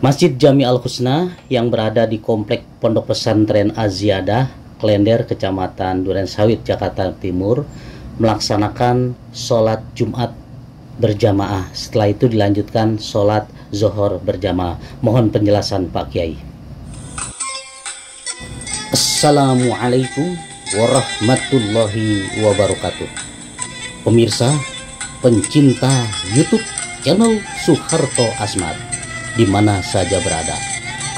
Masjid Jami Al-Husna yang berada di Komplek Pondok Pesantren Az-Ziyadah, Klender, Kecamatan Durensawit, Jakarta Timur, melaksanakan sholat Jumat berjamaah. Setelah itu dilanjutkan sholat Zuhur berjamaah. Mohon penjelasan Pak Kiai. Assalamualaikum warahmatullahi wabarakatuh. Pemirsa, pencinta YouTube channel Soeharto Asmad, di mana saja berada.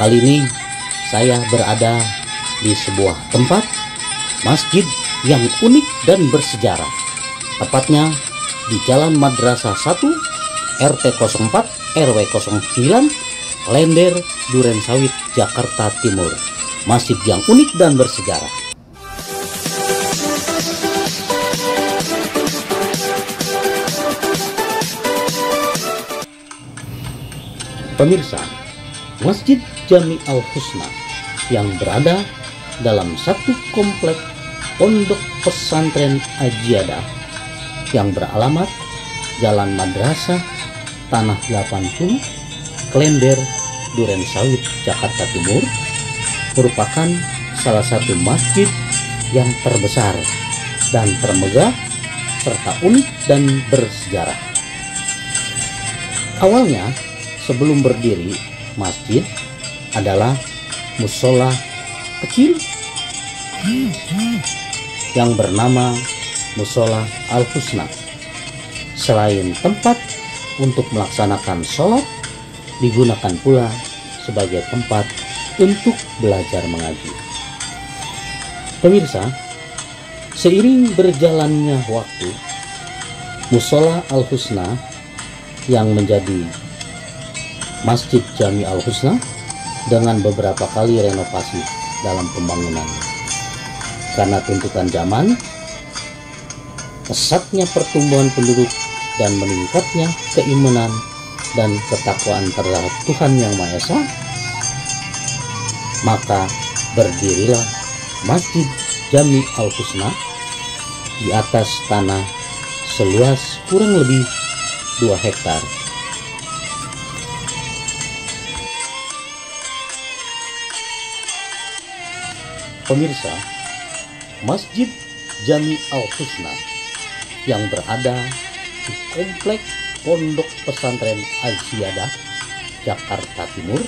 Kali ini saya berada di sebuah tempat masjid yang unik dan bersejarah. Tepatnya di Jalan Madrasah 1 RT 04 RW 09 Klender, Durensawit, Jakarta Timur. Masjid yang unik dan bersejarah. Pemirsa, Masjid Jami Al-Husna yang berada dalam satu komplek Pondok Pesantren Az-Ziyadah yang beralamat Jalan Madrasah Tanah 80 Klender, Durensawit, Jakarta Timur, merupakan salah satu masjid yang terbesar dan termegah serta unik dan bersejarah. Awalnya, sebelum berdiri masjid adalah musola kecil yang bernama Musola Al-Husna. Selain tempat untuk melaksanakan sholat, digunakan pula sebagai tempat untuk belajar mengaji. Pemirsa, seiring berjalannya waktu, Musola Al-Husna yang menjadi Masjid Jami Al-Husna dengan beberapa kali renovasi dalam pembangunan. Karena tuntutan zaman, pesatnya pertumbuhan penduduk dan meningkatnya keimanan dan ketakwaan terhadap Tuhan Yang Maha Esa, maka berdirilah Masjid Jami Al-Husna di atas tanah seluas kurang lebih 2 hektar. Pemirsa, Masjid Jami Al-Husna yang berada di Komplek Pondok Pesantren Az-Ziyadah, Jakarta Timur,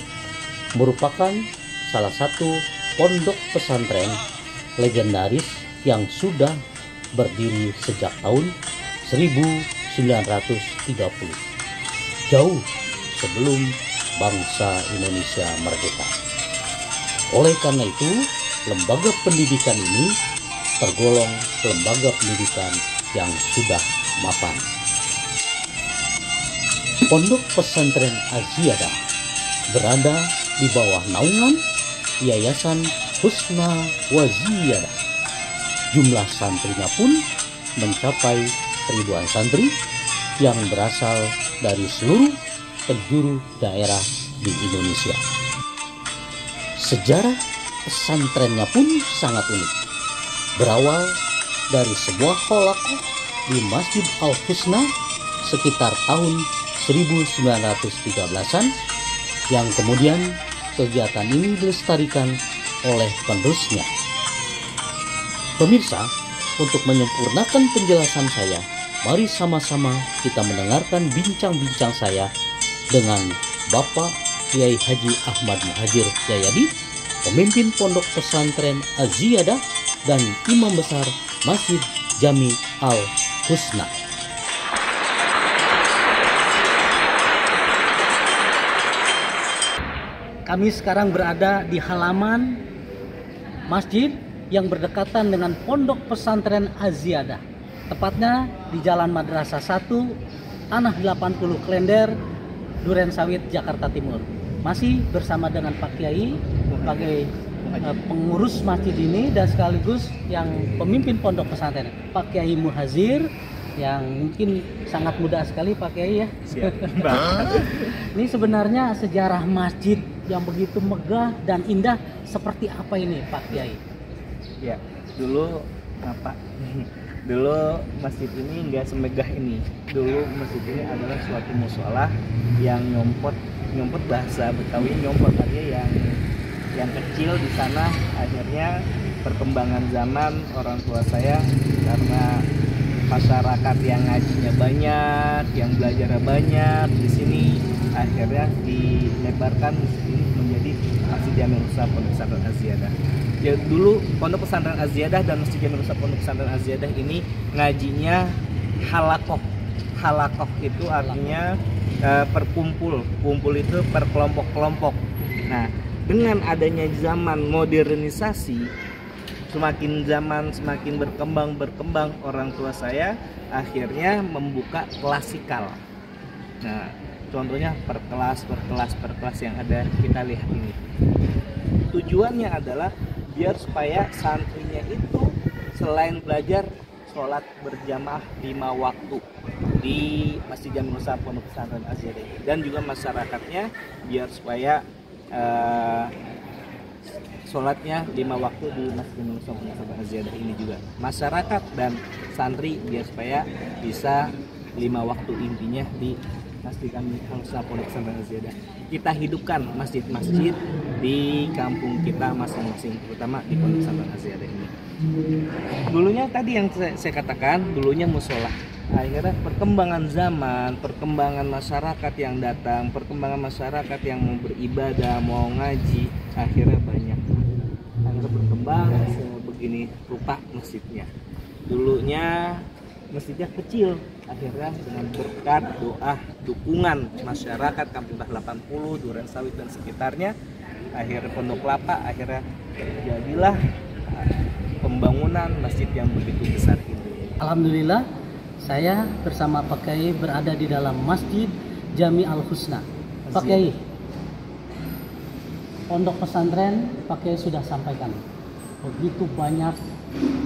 merupakan salah satu pondok pesantren legendaris yang sudah berdiri sejak tahun 1930, jauh sebelum bangsa Indonesia merdeka. Oleh karena itu, lembaga pendidikan ini tergolong lembaga pendidikan yang sudah mapan. Pondok Pesantren Az-Ziyadah berada di bawah naungan Yayasan Husna wa Ziyadah. Jumlah santrinya pun mencapai ribuan santri yang berasal dari seluruh penjuru daerah di Indonesia. Sejarah pesantrennya pun sangat unik. Berawal dari sebuah halakoh di Masjid Al-Husna sekitar tahun 1913-an, yang kemudian kegiatan ini dilestarikan oleh penerusnya. Pemirsa, untuk menyempurnakan penjelasan saya, mari sama-sama kita mendengarkan bincang-bincang saya dengan Bapak Kiai Haji Ahmad Muhajir Jayadi, pemimpin Pondok Pesantren Az-Ziyadah dan Imam Besar Masjid Jami Al-Husna. Kami sekarang berada di halaman masjid yang berdekatan dengan Pondok Pesantren Az-Ziyadah. Tepatnya di Jalan Madrasah 1, Tanah 80 Klender, Durensawit, Jakarta Timur. Masih bersama dengan Pak Kiai sebagai pengurus masjid ini dan sekaligus yang pemimpin pondok pesantren, Pak Kiai Muhajir, yang mungkin sangat muda sekali Pak Kiai ya. Ini sebenarnya sejarah masjid yang begitu megah dan indah seperti apa ini Pak Kiai? Ya, dulu Dulu masjid ini nggak semegah ini. Dulu masjid ini adalah suatu musola yang nyompot bahasa Betawi, nyompot artinya yang kecil di sana. Akhirnya perkembangan zaman orang tua saya, karena masyarakat yang ngajinya banyak, yang belajarnya banyak di sini, akhirnya dilebarkan ini menjadi Masjid Jami Nusa Pondok Pesantren Az-Ziyadah. Ya, dulu Pondok Pesantren Az-Ziyadah dan Masjid Jami Nusa Pondok Pesantren Az-Ziyadah ini ngajinya halakoh. Halakoh itu artinya kumpul itu per kelompok-kelompok. Nah, dengan adanya zaman modernisasi, semakin zaman semakin berkembang, orang tua saya akhirnya membuka klasikal. Nah, contohnya per kelas yang ada kita lihat ini. Tujuannya adalah biar supaya santrinya itu selain belajar sholat berjamaah 5 waktu di Masjid Jami Nusa Pondok Pesantren Az-Ziyadah, dan juga masyarakatnya biar supaya sholatnya 5 waktu di Masjid Jami Nusa Pondok Pesantren Az-Ziyadah ini juga. Masyarakat dan santri biar supaya bisa 5 waktu intinya di Masjid Jami Nusa Pondok Pesantren Az-Ziyadah. Kita hidupkan masjid-masjid di kampung kita masing-masing, terutama di Pondok Pesantren Az-Ziyadah ini. Dulunya tadi yang saya katakan, dulunya musola. Akhirnya perkembangan zaman, perkembangan masyarakat yang datang, perkembangan masyarakat yang mau beribadah, mau ngaji, akhirnya banyak. Akhirnya berkembang sebegini rupa masjidnya. Dulunya masjidnya kecil, akhirnya dengan berkat doa dukungan masyarakat Kampung 80, Duren Sawit dan sekitarnya, akhirnya Pondok Kelapa, akhirnya terjadilah pembangunan masjid yang begitu besar ini. Alhamdulillah, saya bersama Pak Kiai berada di dalam Masjid Jami Al-Husna. Pak Kiai, pondok pesantren Pak Kiai sudah sampaikan, begitu banyak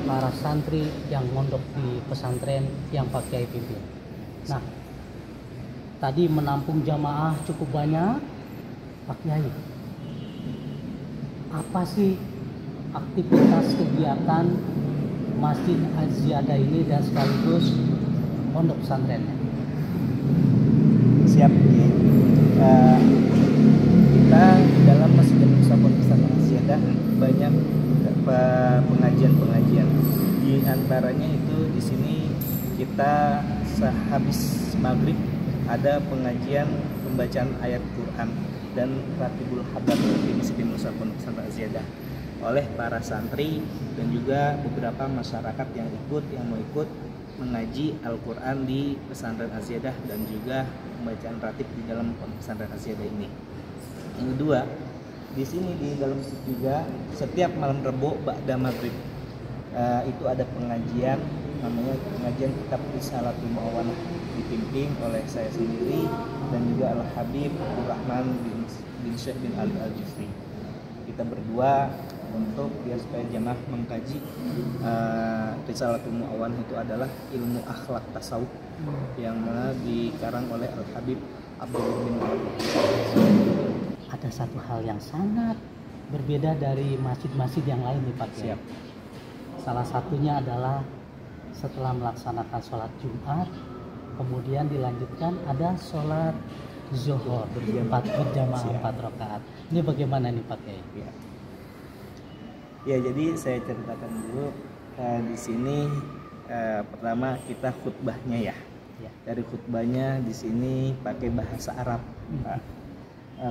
para santri yang mondok di pesantren yang Pak Kiai pimpin. Nah, tadi menampung jamaah cukup banyak. Pak Kiai, apa sih aktivitas kegiatan Masjid Az-Ziyadah ini dan sekaligus pondok pesantrennya? Siap. Kita dalam Masjid Jami Nusa Pondok Pesantren Az-Ziyadah banyak pengajian-pengajian. Di antaranya itu di sini kita sehabis maghrib ada pengajian pembacaan ayat Quran dan Ratibul Habar di Masjid Jami Nusa Pondok Pesantren Az-Ziyadah oleh para santri dan juga beberapa masyarakat yang mau ikut mengaji Al-Quran di pesantren Az-Ziyadah dan juga pembacaan ratib di dalam pesantren Az-Ziyadah ini. Yang kedua, di sini di dalam masjid juga setiap malam Rebo ba'da maghrib itu ada pengajian, namanya pengajian kitab Risalatul Mu'awanah, dipimpin oleh saya sendiri dan juga Al-Habib Abdurrahman bin Syekh bin Ali Al-Jufri. Kita berdua untuk biar supaya jamaah mengkaji Risalatul Mu'awanah, itu adalah ilmu akhlak tasawuf yang mana dikarang oleh Al-Habib Abdurrahman bin Ali. Ada satu hal yang sangat berbeda dari masjid-masjid yang lain nih Pak Kiai. Salah satunya adalah setelah melaksanakan sholat Jumat, kemudian dilanjutkan ada sholat zuhur berjamaah 4 rakaat. Ini bagaimana nih Pak Kiai? Ya, jadi saya ceritakan dulu di sini. Pertama kita khutbahnya ya. Dari khutbahnya di sini pakai bahasa Arab.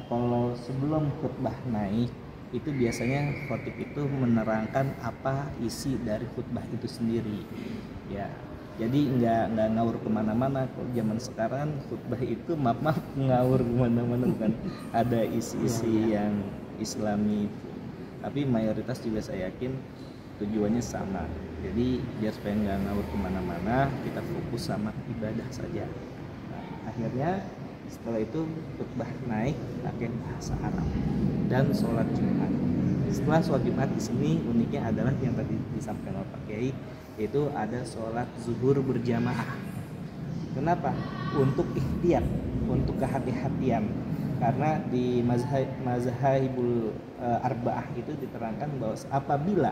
Kalau sebelum khutbah naik itu biasanya khotib itu menerangkan apa isi dari khutbah itu sendiri. Ya, jadi nggak ngawur kemana-mana. Kalau zaman sekarang khutbah itu maaf ngawur kemana-mana, bukan ada isi-isi yang Islami. Tapi mayoritas juga saya yakin tujuannya sama. Jadi biar supaya nggak ngawur kemana-mana, kita fokus sama ibadah saja. Nah, akhirnya setelah itu khutbah naik pakai bahasa Arab dan sholat Jumat. Setelah sholat Jumat di sini uniknya adalah yang tadi disampaikan oleh Pak Kiai, itu ada sholat zuhur berjamaah. Kenapa? Untuk ikhtiyat, untuk kehati-hatian. Karena di mazhabul arba'ah itu diterangkan bahwa apabila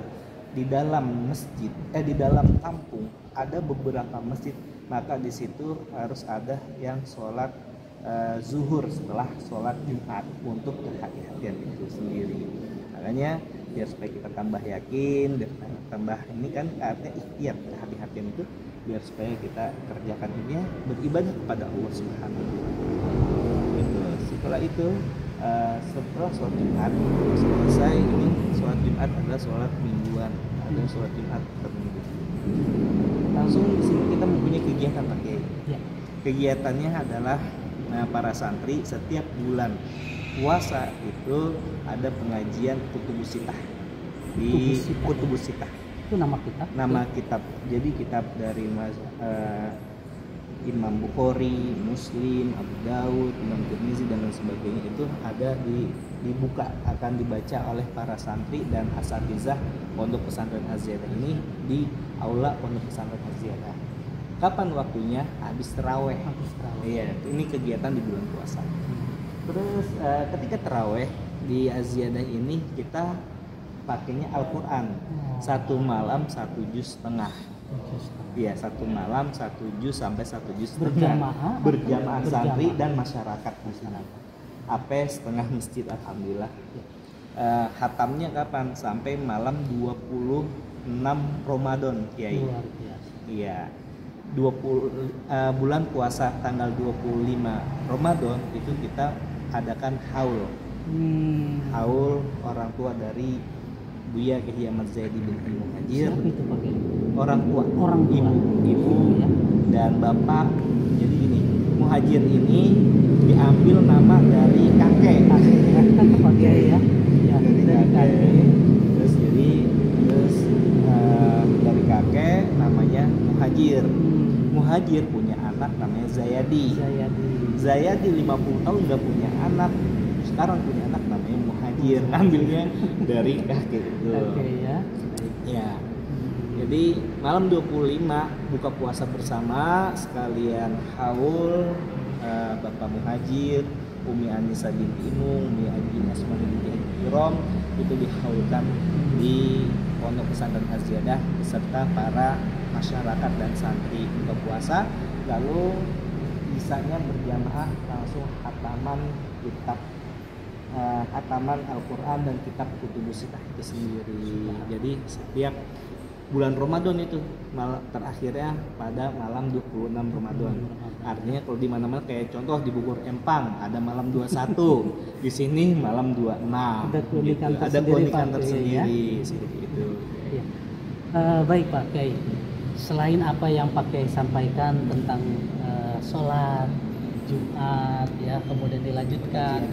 di dalam masjid, di dalam kampung ada beberapa masjid, maka di situ harus ada yang sholat zuhur setelah sholat Jumat untuk kehati-hatian itu sendiri. Makanya biar supaya kita tambah yakin, biar tambah ini kan artinya ikhtiar kehati-hatian itu, biar supaya kita kerjakan ini beribadah kepada Allah Subhanahu wa Ta'ala. Gitu. Setelah itu setelah sholat Jumat selesai, ini sholat Jumat adalah sholat mingguan, ada sholat Jumat per minggu. Langsung di sini kita mempunyai kegiatan pakai. Ya. Kegiatannya adalah para santri setiap bulan puasa itu ada pengajian Kutubus Sittah di Kutubus Sittah. Itu nama kitab. Nama kitab. Jadi kitab dari Imam Bukhari, Muslim, Abu Daud, Imam Tirmizi dan lain sebagainya itu ada dibuka, akan dibaca oleh para santri dan asatizah Pondok Pesantren Az-Ziyadah ini di aula Pondok Pesantren Az-Ziyadah. Kapan waktunya? Habis taraweh. Iya, ini kegiatan di bulan puasa. Terus ketika taraweh di Az-Ziyadah ini kita pakainya Al-Quran. Satu malam 1 juz setengah. Iya, 1 malam 1 juz sampai 1 juz setengah. Berjamaah santri dan masyarakat di sana. AP setengah masjid, alhamdulillah. Hatamnya kapan? Sampai malam 26 Ramadan, Kiai. Iya. 20 bulan puasa tanggal 25 Ramadan itu kita adakan haul. Haul orang tua dari Buya Kiai Ahmad Zaidi binti Muhajir. Orang tua, ibu ya, dan bapak. Jadi ini Muhajir ini diambil nama dari kakek ya. Dari kakek. Terus dari kakek namanya Muhajir. Muhajir punya anak namanya Zayadi 50 tahun nggak punya anak, sekarang punya anak namanya Muhajir, ambilnya dari kakek itu. Ya. Jadi malam 25 buka puasa bersama sekalian haul, Bapak Muhajir, Umi Anissa binti Imung, Umi Haji Asma binti Irom itu dihaulkan di Pondok Pesantren Az-Ziyadah beserta para masyarakat dan santri buka puasa, lalu bisanya berjamaah langsung hataman kitab hataman Al-Quran dan kitab Kutubus Sittah itu sendiri. Jadi setiap bulan Ramadan itu terakhirnya pada malam 26 Ramadan. Artinya kalau di mana-mana kayak contoh di Bogor Empang ada malam 21, di sini malam 26. Ada keunikan tersendiri seperti itu. Ya. Baik Pak Kiai. Selain apa yang Pak Kiai sampaikan tentang sholat Jumat ya, kemudian dilanjutkan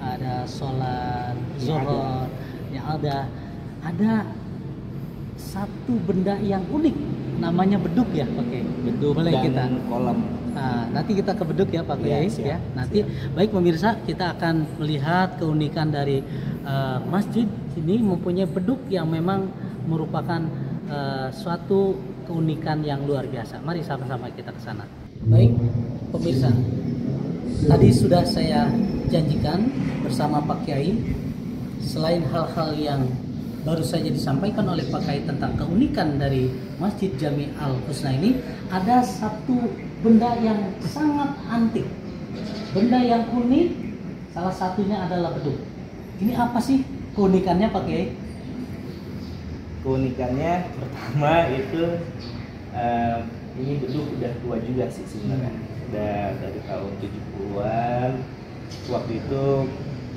ada sholat zuhur, yang ada satu benda yang unik namanya beduk ya Pak Kiai. Beduk boleh dan kita kolam. Nah, nanti kita ke beduk ya Pak Kiai ya. Nanti baik pemirsa, kita akan melihat keunikan dari masjid ini mempunyai beduk yang memang merupakan suatu keunikan yang luar biasa. Mari sama-sama kita ke sana. Baik pemirsa, tadi sudah saya janjikan bersama Pak Kiai, selain hal-hal yang baru saja disampaikan oleh Pak Kiai tentang keunikan dari Masjid Jami Al-Husna ini, ada satu benda yang sangat antik, benda yang unik, salah satunya adalah beduk. Ini apa sih keunikannya Pak Kiai? Keunikannya pertama itu ini beduk udah tua juga sih sebenarnya, udah dari tahun 70-an. Waktu itu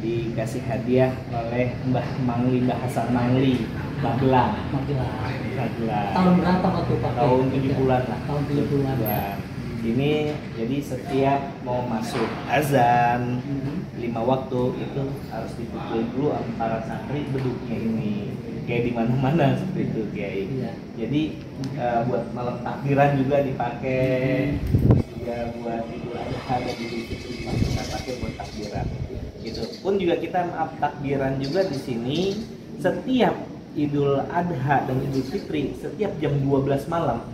dikasih hadiah oleh Mbah Mangli, Mbah Hasan Mangli, Magelang. Tahun berapa waktu Pak? Tahun 70-an lah. Tahun 70-an. Ini jadi setiap mau masuk azan 5 waktu itu harus dipukul dulu para santri beduknya ini. Kayak di mana-mana seperti itu Kiai. Iya. Jadi buat malam takbiran juga dipakai, juga buat Idul Adha dan Idul Fitri kita pakai buat takbiran. Gitu. Pun juga kita takbiran juga di sini setiap Idul Adha dan Idul Fitri setiap jam 12 malam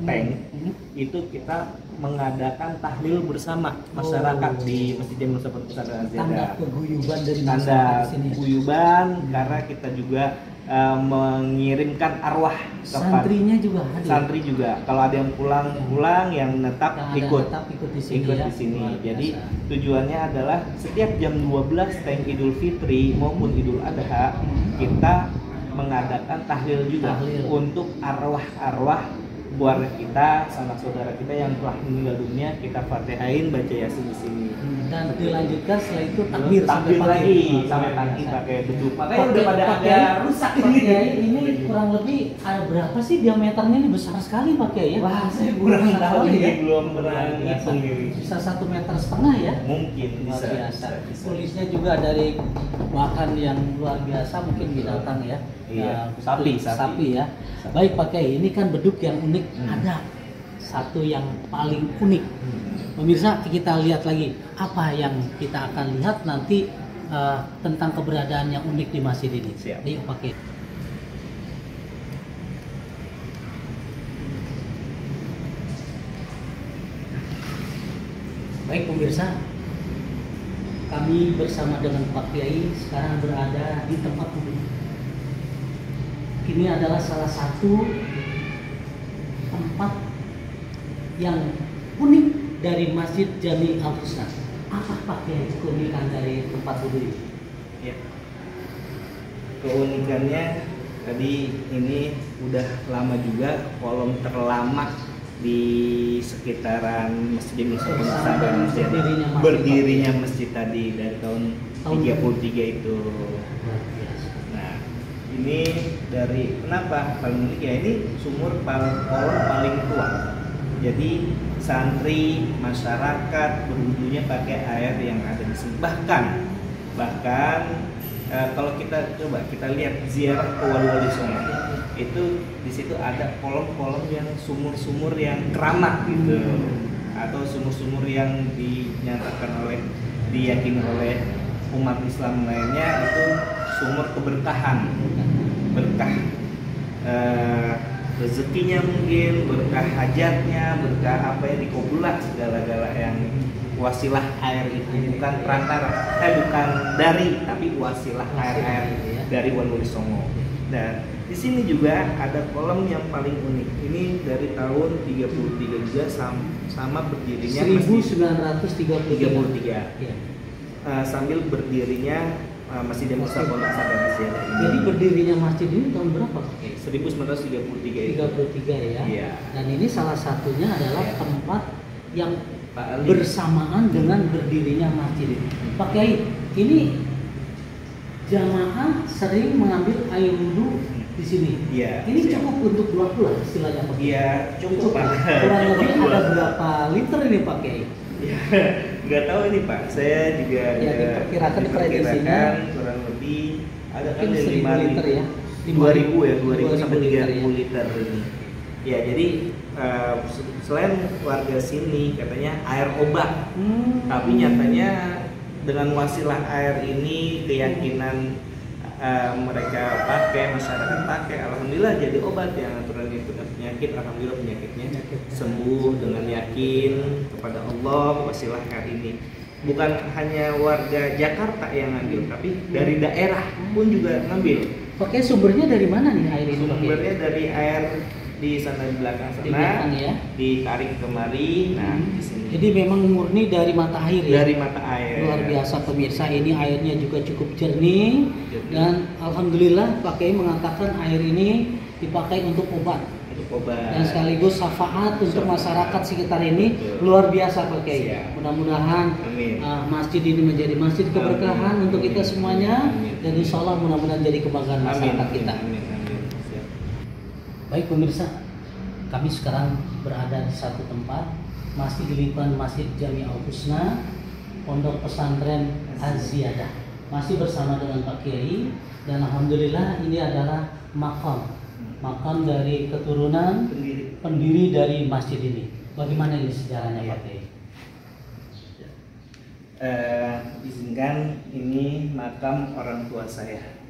itu kita mengadakan tahlil bersama masyarakat di Masjid Jami Al-Pesantren Az-Ziyadah. Tanda keguyuban dari tanda keguyuban karena kita juga mengirimkan arwah santrinya juga hadir. Santri juga. Kalau ada yang pulang, yang menetap ikut di sini. Ikut di sini. Jadi tujuannya adalah setiap jam 12 teng Idul Fitri maupun Idul Adha kita mengadakan tahlil juga untuk arwah-arwah keluarga kita, sanak saudara kita yang telah meninggal dunia, kita Fatihain, baca Yasin di sini. Dan dilanjutkan setelah itu takbir sampai pagi pakai beduk. Makanya udah pada agak rusak ini kurang lebih berapa sih diameternya? Ini besar sekali Pak Kiai ya. Wah, saya kurang tahu ya. Belum pernah ngitung ini. Bisa 1,5 meter ya? Mungkin bisa. Tulisnya juga dari bahan yang luar biasa, mungkin binatang ya. Iya, sapi ya. Baik Pak Kiai, ini kan beduk yang unik. Ada satu yang paling unik. Pemirsa, kita lihat lagi apa yang kita akan lihat nanti tentang keberadaan yang unik di masjid ini. Siap. Ayo Pak Kiai. Baik pemirsa, kami bersama dengan Pak Kiai sekarang berada di tempat duduk. Ini adalah salah satu tempat yang unik dari Masjid Jami Al-Husna. Apa Pak Kiai keunikan dari tempat duduk ini? Ya. Keunikannya tadi ini udah lama juga, kolom terlama di sekitaran Masjid berdirinya masjid tadi dari tahun 33 itu. Nah, ini dari kenapa paling unik ya, ini sumur kolom paling tua. Jadi santri masyarakat berwudunya pakai air yang ada di sini. Bahkan kalau kita coba kita lihat ziarah ke Wali Songo, itu di situ ada kolom-kolom yang sumur-sumur yang keramat gitu, atau sumur-sumur yang diyakini oleh umat Islam lainnya itu sumur keberkahan, berkah rezekinya mungkin, berkah hajatnya, berkah apa yang dikabulkan segala-gala yang wasilah air itu bukan perantara, bukan dari, tapi wasilah air dari Wali Songo. Dan di sini juga ada kolam yang paling unik. Ini dari tahun 33 juga sama berdirinya 1933. Ya. Sambil berdirinya Masjid Musa Pondok Pesantren Aziadah. Jadi berdirinya masjid ini tahun berapa? 1933. 33 ya. Iya. Dan ini salah satunya adalah tempat yang bersamaan dengan berdirinya masjid ini. Pak Kiai, ini jamaah sering mengambil air wudhu di sini. Iya. Ini cukup untuk 2 bulan istilahnya Pak Kiai. Iya, cukup Pak. Kurang lebih ada berapa liter ini Pak Kiai? Ya, nggak tahu ini Pak. Saya juga diperkirakan kurang lebih ada kan dari 5 liter ya. 2000 ya, 2000 sampai 3000 liter ini. Ya, jadi selain warga sini katanya air obat, tapi nyatanya dengan wasilah air ini keyakinan mereka pakai, masyarakat pakai, alhamdulillah jadi obat yang aturan itu penyakit, alhamdulillah penyakitnya sembuh dengan yakin kepada Allah wasilah air ini. Bukan hanya warga Jakarta yang ngambil, tapi dari daerah pun juga ngambil. Oke, sumbernya dari mana nih air ini? Sumbernya dari air di sana di belakang sana, ya? Ditarik kemari. Nah, di sini. Jadi memang murni dari mata air ya? Dari mata air. Luar biasa pemirsa, ini airnya juga cukup jernih. Dan alhamdulillah Pak Kiai mengatakan air ini dipakai untuk obat. Dan sekaligus syafaat untuk masyarakat sekitar ini. Betul. Luar biasa Pak Kiai. Mudah-mudahan masjid ini menjadi masjid keberkahan untuk kita semuanya. Dan insya Allah mudah-mudahan jadi kebanggaan masyarakat kita. Baik pemirsa, kami sekarang berada di satu tempat, masih di lingkungan Masjid Jami Al-Husna, Pondok Pesantren Aziadah. Masih bersama dengan Pak Kiai, dan alhamdulillah ini adalah makam dari keturunan pendiri dari masjid ini. Bagaimana ini sejarahnya Pak Kiai? Izinkan ini makam orang tua saya.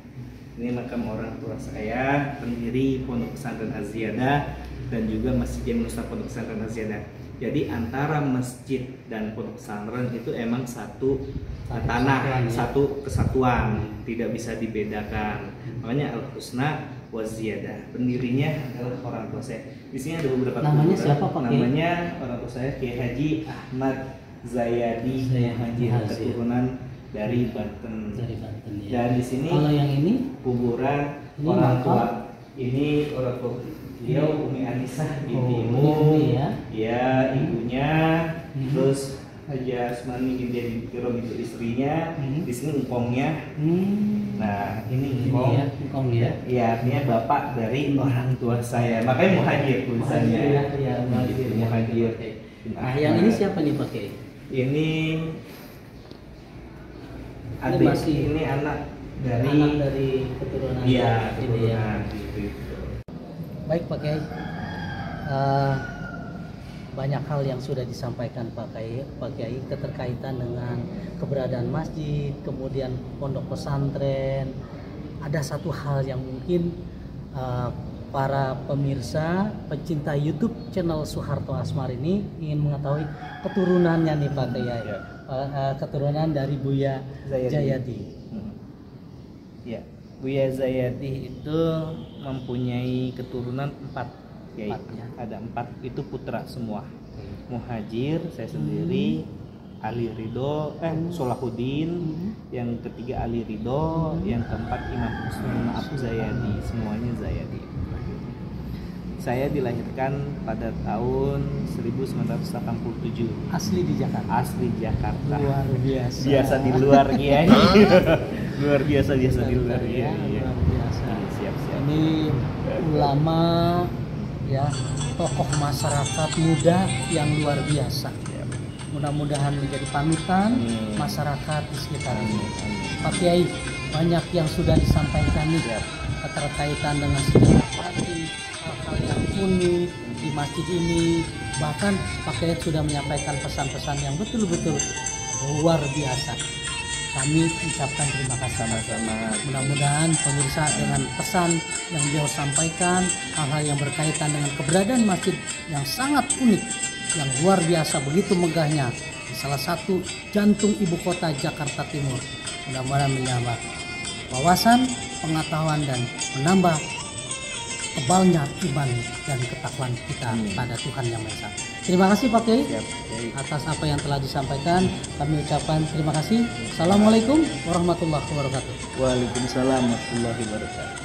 Ini makam orang tua saya, pendiri Pondok Pesantren Aziadah dan juga Masjid Jami Musa Pondok Pesantren Aziadah. Jadi antara masjid dan pondok pesantren itu emang satu tanah, satu kesatuan, tidak bisa dibedakan. Makanya Al-Husna wa Ziyadah. Pendirinya adalah orang tua saya. Di sini ada beberapa namanya siapa Pak? Namanya orang tua saya Kiai Haji Ahmad Zayadi, Haji keturunan dari Banten. Dari Banten ya. Dan di sini kalau yang ini kuburan ini orang makam? tua. Ini orang tua beliau Umi Anisah binti Oh, Ibu. ini ya. Ya, ibunya. Terus Haji Asmani binti Kirom itu istrinya. Di sini engkongnya. Nah, ini engkong. ya, engkong ya. Ya, artinya bapak dari orang tua saya. Makanya muhajir tulisannya. Ya, muhajir. Muhajir. Nah, yang ini siapa nih Pak Kiai? Ini Ini adik, masih ini anak anak dari keturunan iya, ini ya. keturunan gitu. Baik Pak Kiai, banyak hal yang sudah disampaikan Pak Kiai keterkaitan dengan keberadaan masjid, kemudian pondok pesantren. Ada satu hal yang mungkin para pemirsa pencinta YouTube channel Soeharto Asmar ini ingin mengetahui keturunannya nih Pak Kiai. Keturunan dari Buya Jayadi. Ya, Buya Zayadi itu mempunyai keturunan 4. Ya. Ada 4, itu putra semua. Muhajir, saya sendiri, Ali Ridho, Solahuddin, yang ketiga Ali Ridho, yang keempat Imam Husnul Zayadi, semuanya Zayadi. Saya dilahirkan pada tahun 1987. Asli di Jakarta. Asli Jakarta. Luar biasa. Biasa di luar Kiai. Luar biasa di luar ya, Kiai. luar biasa. Siap. Ini ulama ya, tokoh masyarakat muda yang luar biasa. Mudah-mudahan menjadi panutan masyarakat di sekitar ini. Pak Kiai, banyak yang sudah disampaikan nih keterkaitan dengan sejarah pagi, hal-hal yang unik di masjid ini. Bahkan Pak Kiai sudah menyampaikan pesan-pesan yang betul-betul luar biasa. Kami ucapkan terima kasih sama-sama. Mudah-mudahan pemirsa dengan pesan yang beliau sampaikan, hal-hal yang berkaitan dengan keberadaan masjid yang sangat unik, yang luar biasa, begitu megahnya di salah satu jantung ibu kota Jakarta Timur. Mudah-mudahan menambah wawasan, pengetahuan, dan menambah tebalnya iman dan ketakwaan kita pada Tuhan Yang Maha Esa. Terima kasih Pak Kiai atas apa yang telah disampaikan. Kami ucapkan terima kasih. Assalamualaikum warahmatullahi wabarakatuh. Waalaikumsalam warahmatullahi wabarakatuh.